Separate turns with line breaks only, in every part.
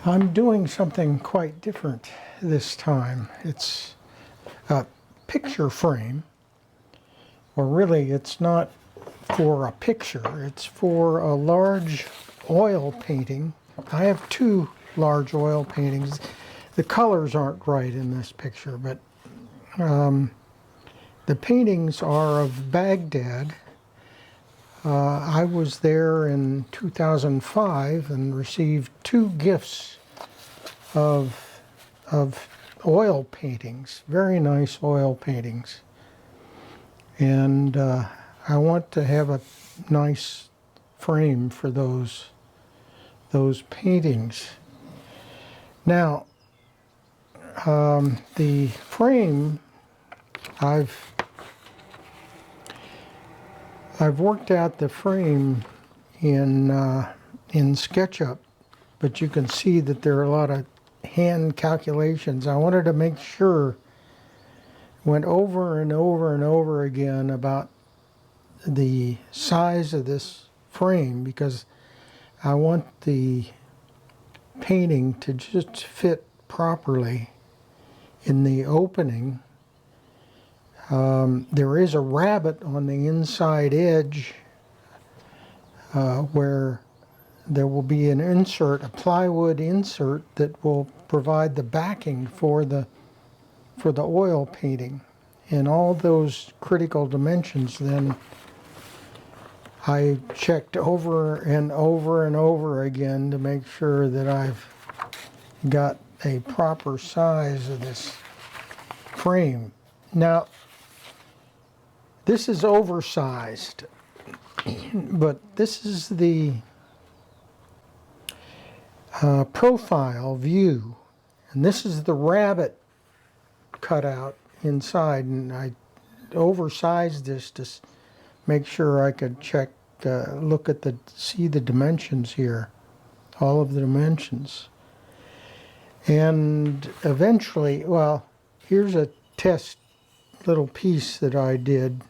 I'm doing something quite different this time. It's a picture frame, or really it's not for a picture, it's for a large oil painting. I have two large oil paintings. The colors aren't right in this picture, but the paintings are of Baghdad. I was there in 2005 and received two gifts of oil paintings, very nice oil paintings. And I want to have a nice frame for those paintings. Now, the frame, I've worked out the frame in SketchUp, but you can see that there are a lot of hand calculations. I wanted to make sure, went over and over and over again about the size of this frame, because I want the painting to just fit properly in the opening. There is a rabbit on the inside edge where there will be an insert, a plywood insert, that will provide the backing for the oil painting. And all those critical dimensions, then I checked over and over and over again to make sure that I've got a proper size of this frame. Now, this is oversized, but this is the profile view, and this is the rabbit cutout inside, and I oversized this to make sure I could check, look at see the dimensions here, all of the dimensions. And eventually, well, here's a test little piece that I did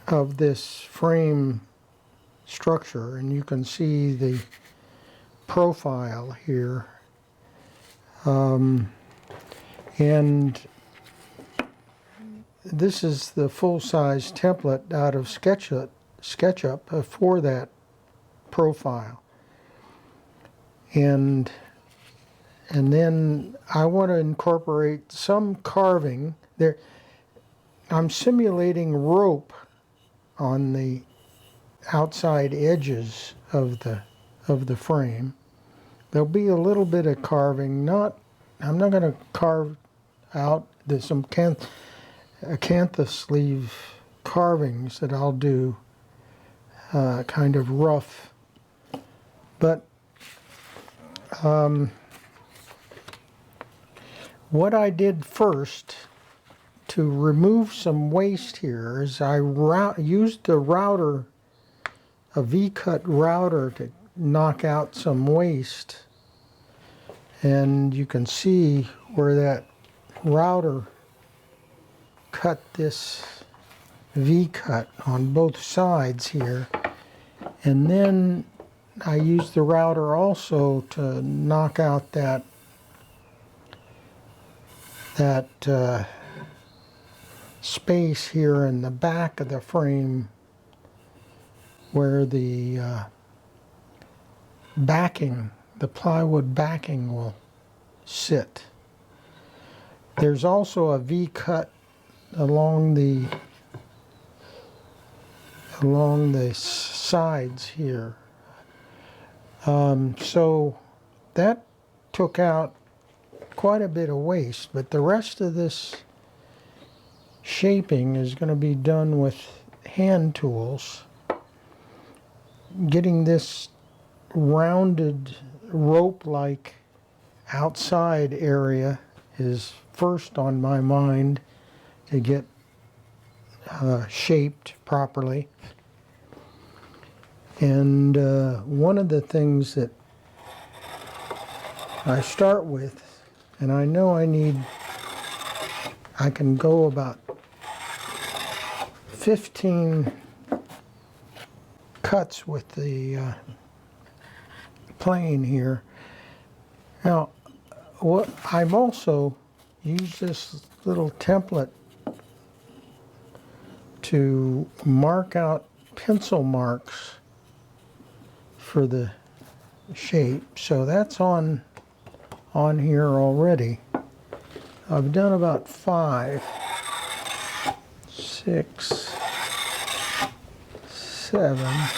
of this frame structure, and you can see the profile here. And this is the full-size template out of SketchUp for that profile. And then I want to incorporate some carving there. I'm simulating rope on the outside edges of the frame. There'll be a little bit of carving. I'm not going to carve out. There's some acanthus sleeve carvings that I'll do, kind of rough. But what I did first to remove some waste here is I used the router, a V-cut router, to knock out some waste. And you can see where that router cut this V-cut on both sides here. And then I used the router also to knock out that space here in the back of the frame where the backing, the plywood backing, will sit. There's also a V-cut along the sides here. So that took out quite a bit of waste, but the rest of this shaping is going to be done with hand tools. Getting this rounded rope-like outside area is first on my mind to get shaped properly. And one of the things that I start with, and I know I can go about 15 cuts with the plane here. Now, what I've also used this little template to mark out pencil marks for the shape. So that's on here already. I've done about 5, 6, 7, 10.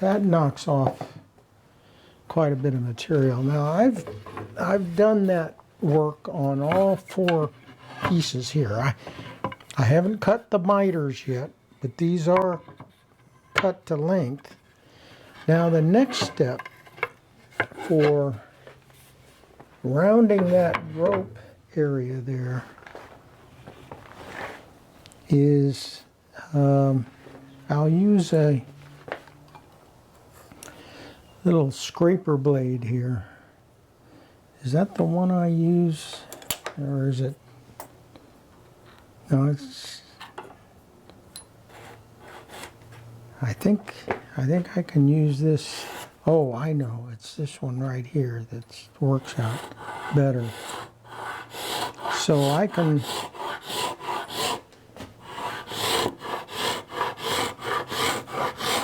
That knocks off quite a bit of material. Now I've done that work on all 4 pieces here. I haven't cut the miters yet, but these are cut to length. Now the next step for rounding that rope area there is I'll use a little scraper blade here. Is that the one I use, or is it? No, it's. I think I can use this. Oh, I know. It's this one right here that works out better. So I can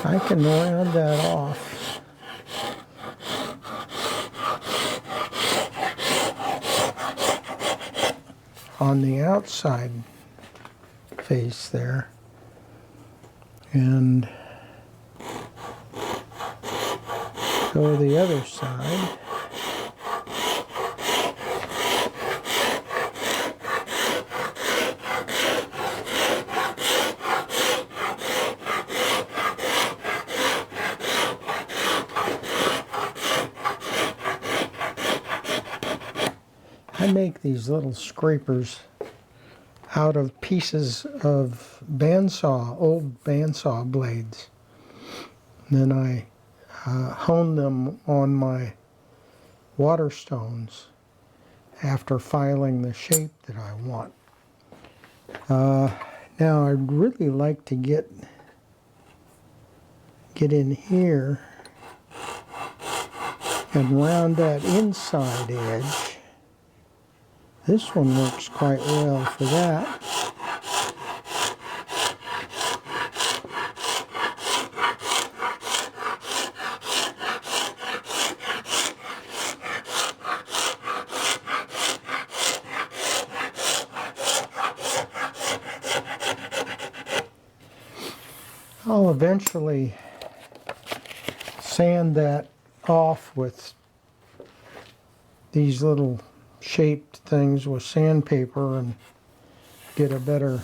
round that off. On the outside face there, and go the other side. I make these little scrapers out of pieces of old bandsaw blades. And then I hone them on my water stones after filing the shape that I want. Now I'd really like to get in here and round that inside edge. This one works quite well for that. I'll eventually sand that off with these little shaped things with sandpaper and get a better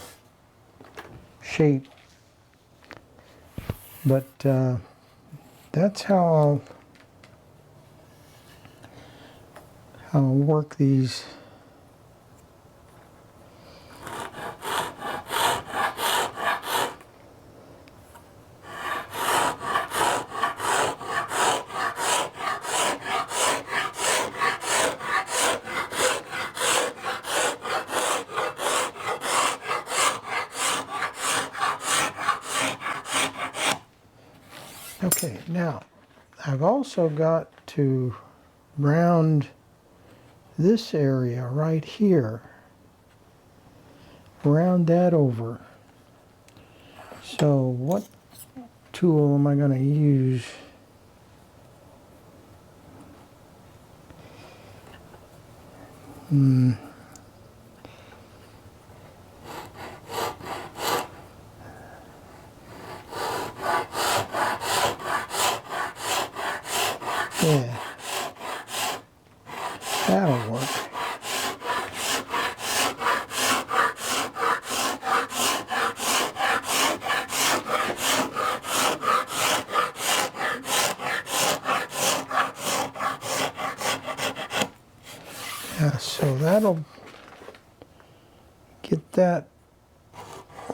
shape. But that's how I'll work these. Okay, now I've also got to round this area right here, round that over. So what tool am I going to use? Yeah, that'll work. Yeah, so that'll get that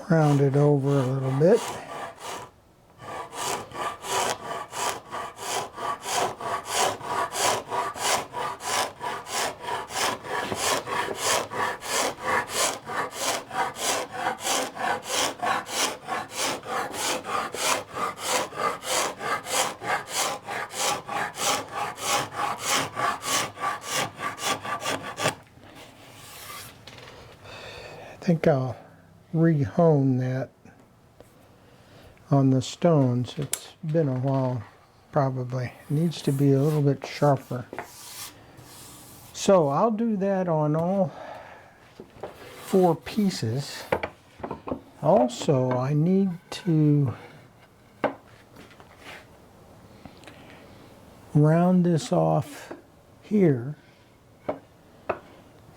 rounded over a little bit. think I'll re-hone that on the stones. It's been a while, probably. It needs to be a little bit sharper. So I'll do that on all 4 pieces. Also, I need to round this off here,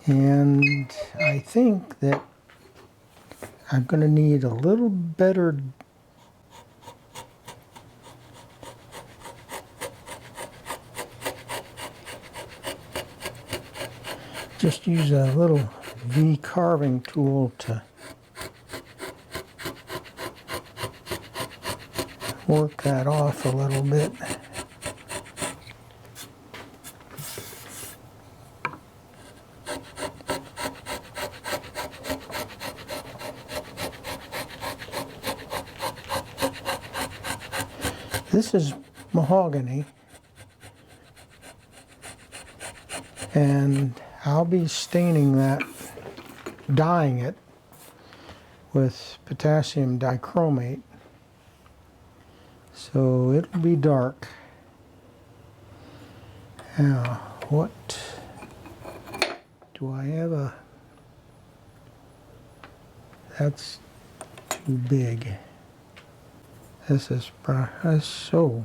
and I think that I'm going to need a little better just use a little V carving tool to work that off a little bit. This is mahogany, and I'll be staining that, dyeing it with potassium dichromate, so it'll be dark. Now, what do I have? That's too big. This is so.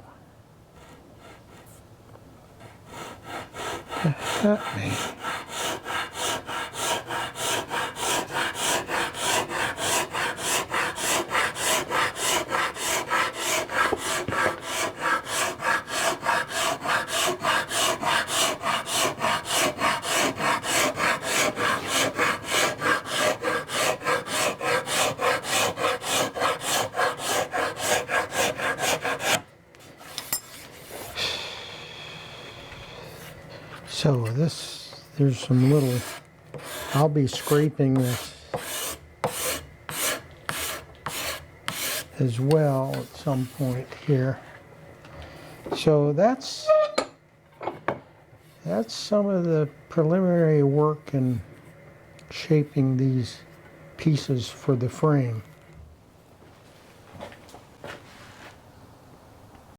That me. So there's some little, I'll be scraping this as well at some point here. So that's some of the preliminary work in shaping these pieces for the frame.